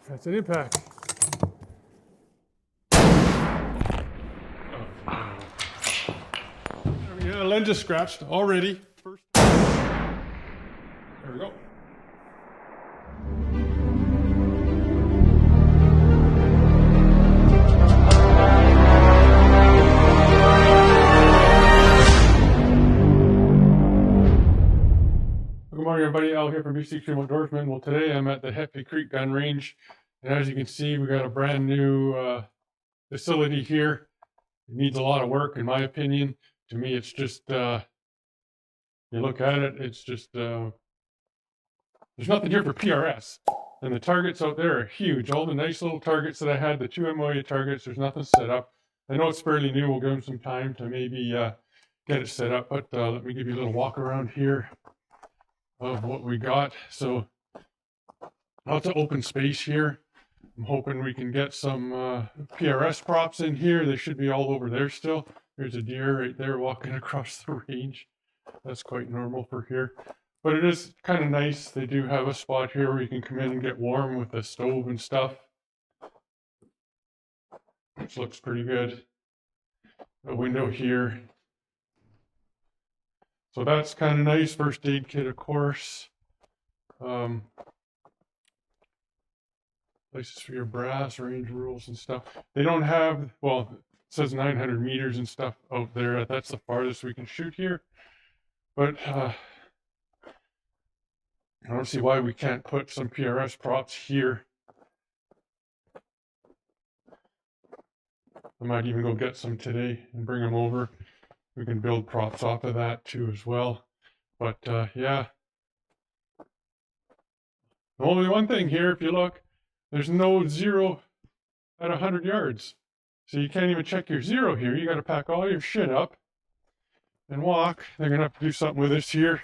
That's an impact. Yeah, lens is scratched already. First. There we go. Good morning, everybody. Al here from BC Extreme Outdoorsman. Well, today I'm at the Heffley Creek gun range, and as you can see, we got a brand new facility here. It needs a lot of work, in my opinion. To me, it's just you look at it, it's just there's nothing here for PRS, and the targets out there are huge. All the nice little targets that I had, the 2 MOA targets, there's nothing set up. I know it's fairly new. We'll give them some time to maybe get it set up, but let me give you a little walk around here of what we got. So lots of open space here. I'm hoping we can get some PRS props in here. They should be all over there still. There's a deer right there walking across the range. That's quite normal for here. But it is kind of nice. They do have a spot here where you can come in and get warm with the stove and stuff, which looks pretty good. A window here. So that's kind of nice. First aid kit, of course. Places for your brass, range rules and stuff. They don't have, well, it says 900 meters and stuff out there. That's the farthest we can shoot here. But I don't see why we can't put some PRS props here. I might even go get some today and bring them over. We can build props off of that too as well. But yeah. Only one thing here, if you look, there's no zero at 100 yards. So you can't even check your zero here. You got to pack all your shit up and walk. They're going to have to do something with this here.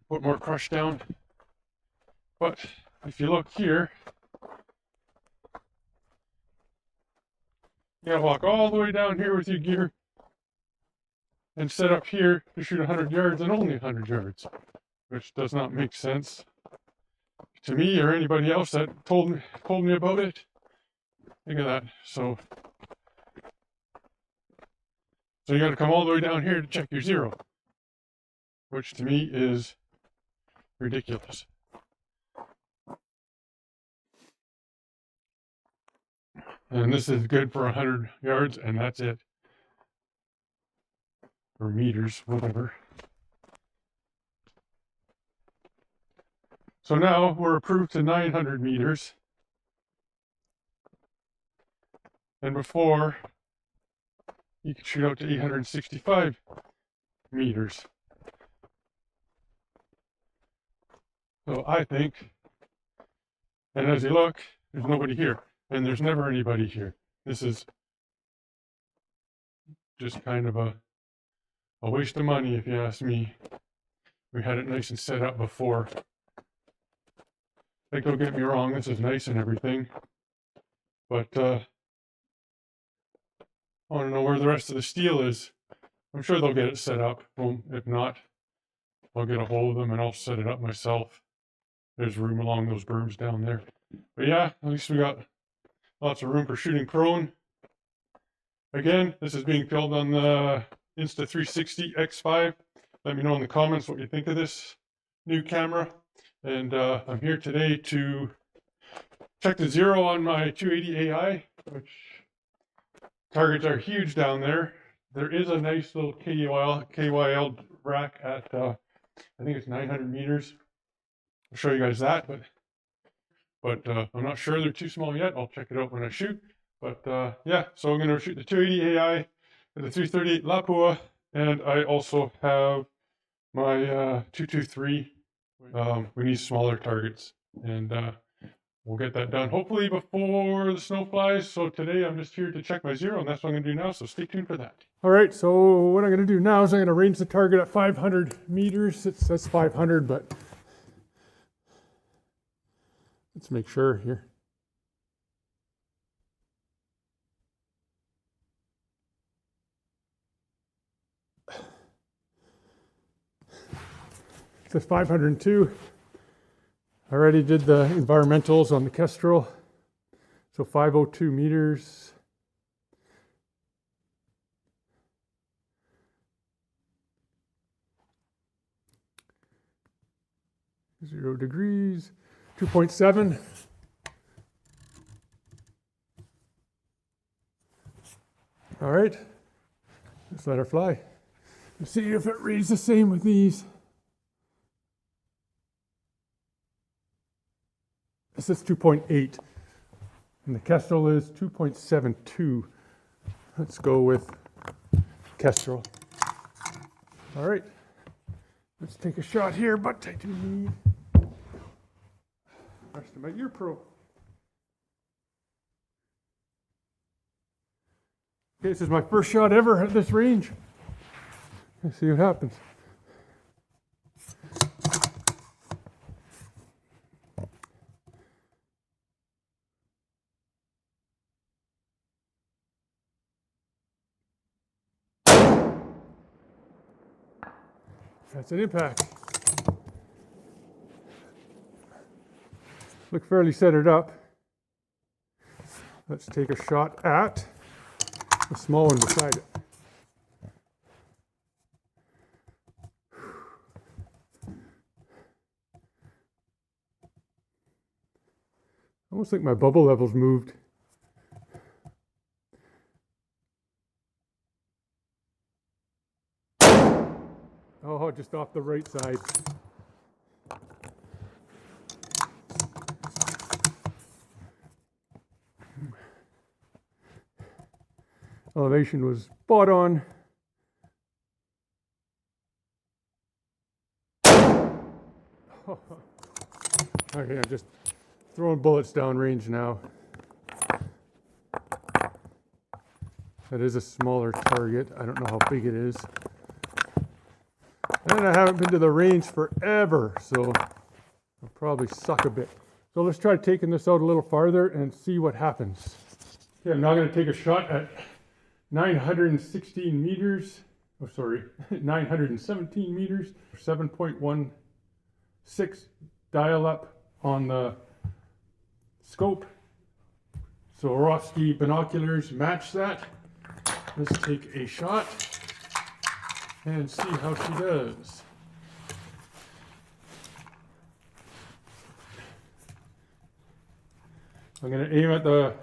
Put more crush down. But if you look here, you got to walk all the way down here with your gear and set up here to shoot 100 yards and only 100 yards, which does not make sense to me or anybody else that told me about it. Think of that. So you got to come all the way down here to check your zero, which to me is ridiculous. And this is good for 100 yards, and that's it. Or meters, whatever. So now we're approved to 900 meters. And before, you could shoot out to 865 meters. So I think, and as you look, there's nobody here. And there's never anybody here. This is just kind of a waste of money, if you ask me. We had it nice and set up before. Like, don't get me wrong, this is nice and everything. But I want to know where the rest of the steel is. I'm sure they'll get it set up. Well, if not, I'll get a hold of them and I'll set it up myself. There's room along those berms down there. But yeah, at least we got lots of room for shooting prone. Again, this is being filmed on the Insta360 X5. Let me know in the comments what you think of this new camera. And I'm here today to check the zero on my 280 AI, which targets are huge down there. There is a nice little KYL rack at, I think it's 900 meters. I'll show you guys that, but I'm not sure they're too small yet. I'll check it out when I shoot. But yeah, so I'm going to shoot the 280 AI and the 338 Lapua, and I also have my 223. We need smaller targets, and we'll get that done hopefully before the snow flies. So today I'm just here to check my zero, and that's what I'm going to do now, so stay tuned for that. All right, so what I'm going to do now is I'm going to range the target at 500 meters. It says 500, but let's make sure here. It says 502. I already did the environmentals on the Kestrel. So 502 meters. Zero degrees, 2.7. All right, let's let her fly. Let's see if it reads the same with these. This is 2.8, and the Kestrel is 2.72. Let's go with Kestrel. All right, let's take a shot here, but I do need the rest of my ear pro. Okay, this is my first shot ever at this range. Let's see what happens. That's an impact. Look fairly centered up. Let's take a shot at the small one beside it. Almost like my bubble levels moved. Oh, just off the right side. Elevation was spot on. Okay, I'm just throwing bullets down range now. That is a smaller target. I don't know how big it is. And I haven't been to the range forever, so I'll probably suck a bit. So let's try taking this out a little farther and see what happens. Okay, I'm now going to take a shot at 916 meters. Oh, sorry, 917 meters. 7.16 dial up on the scope. So Swarovski binoculars match that. Let's take a shot and see how she does. I'm going to aim at the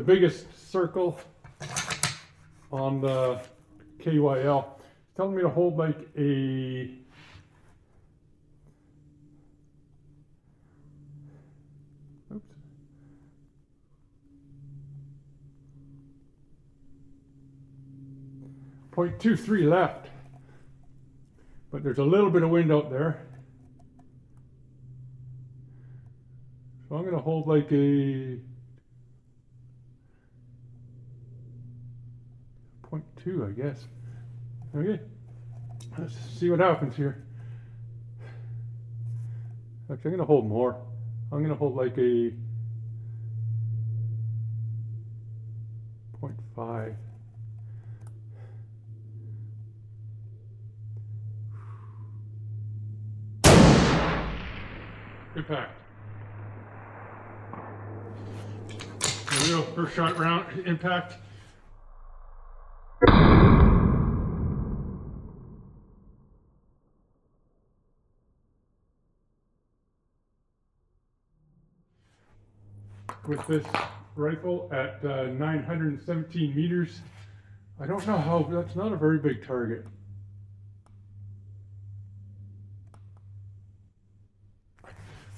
biggest circle on the KYL. It's telling me to hold like a oops. 0.23 left. But there's a little bit of wind out there. So I'm going to hold like a 0.2, I guess. Okay, let's see what happens here. Actually, I'm going to hold more. I'm going to hold like a 0.5. Impact. There we go, first shot round, impact. With this rifle at 917 meters, I don't know how, that's not a very big target.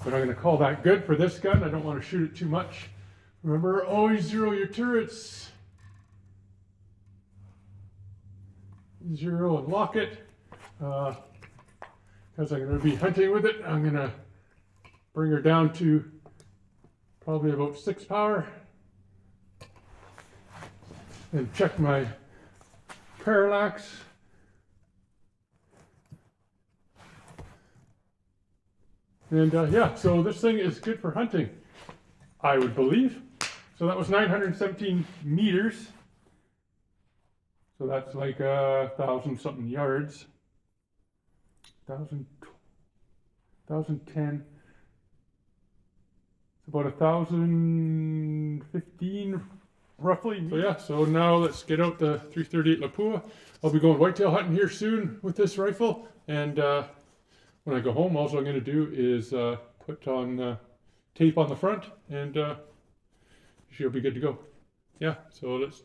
But I'm going to call that good for this gun. I don't want to shoot it too much. Remember, always zero your turrets. Zero and lock it. Because I'm going to be hunting with it, I'm going to bring her down to probably about 6 power. And check my parallax. And yeah, so this thing is good for hunting, I would believe. So that was 917 meters. So that's like 1,000 something yards. 1,010. It's about 1,015 roughly. So yeah, so now let's get out the 338 Lapua. I'll be going whitetail hunting here soon with this rifle, and when I go home, all I'm going to do is put on tape on the front, and she'll be good to go. Yeah, so let's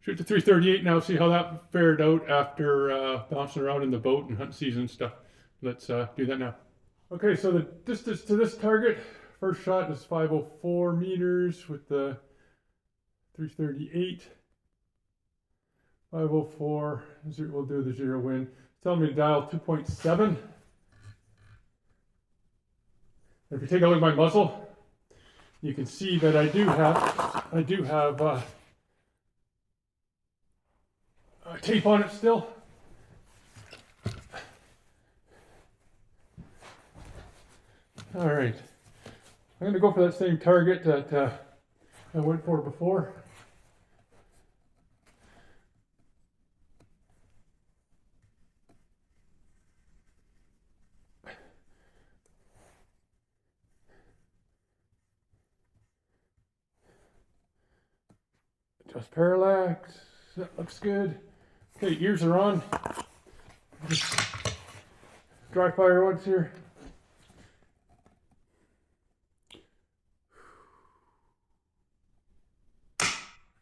shoot the 338 now, see how that fared out after bouncing around in the boat and hunt season stuff. Let's do that now. Okay, so the distance to this target, first shot is 504 meters with the 338. 504, we'll do the zero wind. It's telling me to dial 2.7. If you take a look at my muzzle, you can see that I do have tape on it still. All right, I'm going to go for that same target that I went for before. Just parallax, that looks good. Okay, ears are on. Just dry fire once here.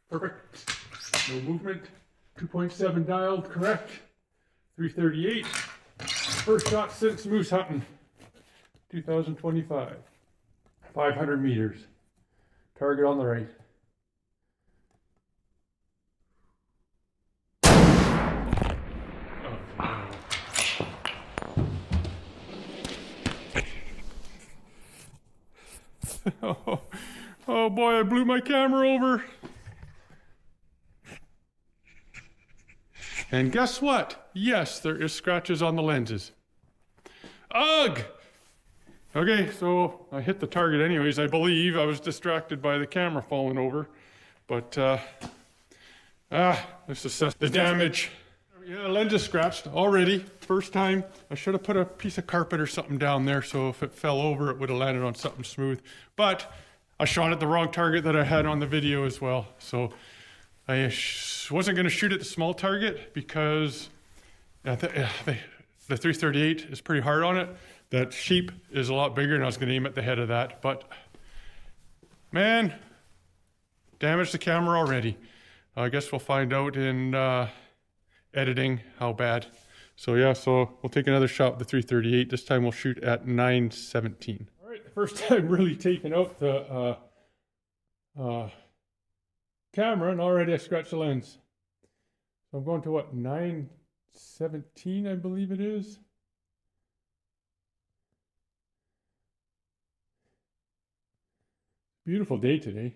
Perfect. No movement. 2.7 dialed, correct. 338. First shot since moose hunting. 2025. 500 meters. Target on the right. Oh boy, I blew my camera over. And guess what? Yes, there is scratches on the lenses. Ugh! Okay, so I hit the target anyways, I believe. I was distracted by the camera falling over. But, let's assess the damage. Yeah, the lens is scratched already. First time. I should have put a piece of carpet or something down there, so if it fell over, it would have landed on something smooth. But I shot at the wrong target that I had on the video as well. So I wasn't going to shoot at the small target because the 338 is pretty hard on it. That sheep is a lot bigger, and I was going to aim at the head of that. But man, damaged the camera already. I guess we'll find out in editing how bad. So yeah, so we'll take another shot with the 338. This time we'll shoot at 9:17. All right, the first time really taking out the camera, and already I scratched the lens. So I'm going to what, 9:17 I believe it is. Beautiful day today.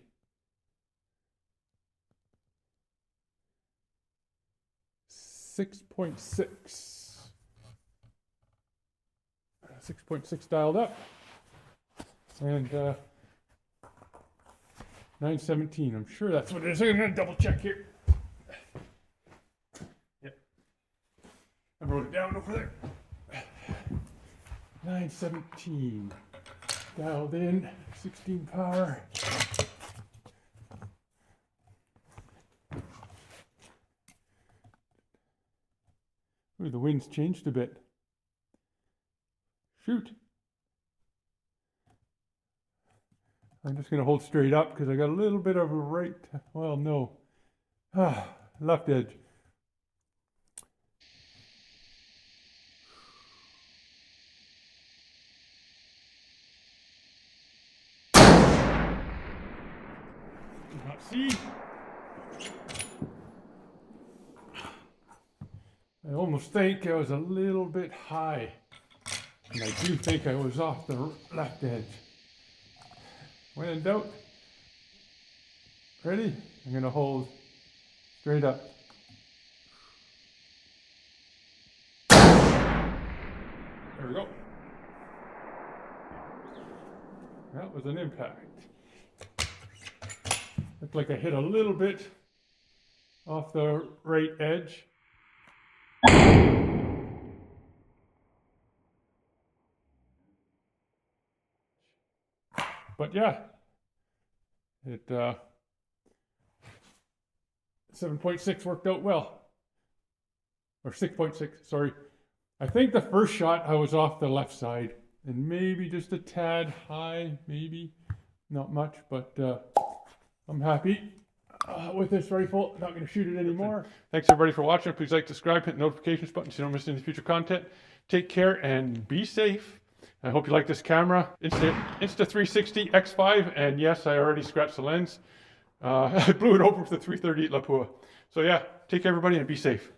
.6. 6.6 dialed up, and 9:17. I'm sure that's what it is. I'm gonna double check here. Yep, I wrote it down over there. 9:17 dialed in, 16 power. Ooh, the wind's changed a bit. Shoot. I'm just going to hold straight up because I got a little bit of a right, well, no. Left edge. Did not see. I almost think I was a little bit high. And I do think I was off the left edge. When in doubt, ready? I'm going to hold straight up. There we go. That was an impact. Looked like I hit a little bit off the right edge. But yeah, it 7.6 worked out well. Or 6.6, sorry. I think the first shot I was off the left side and maybe just a tad high, maybe. Not much, but I'm happy with this rifle. Not going to shoot it anymore. Thanks everybody for watching. Please like, subscribe, hit the notifications button so you don't miss any future content. Take care and be safe. I hope you like this camera. Insta360 X5, and yes, I already scratched the lens. I blew it open with the 338 Lapua. So yeah, take care everybody and be safe.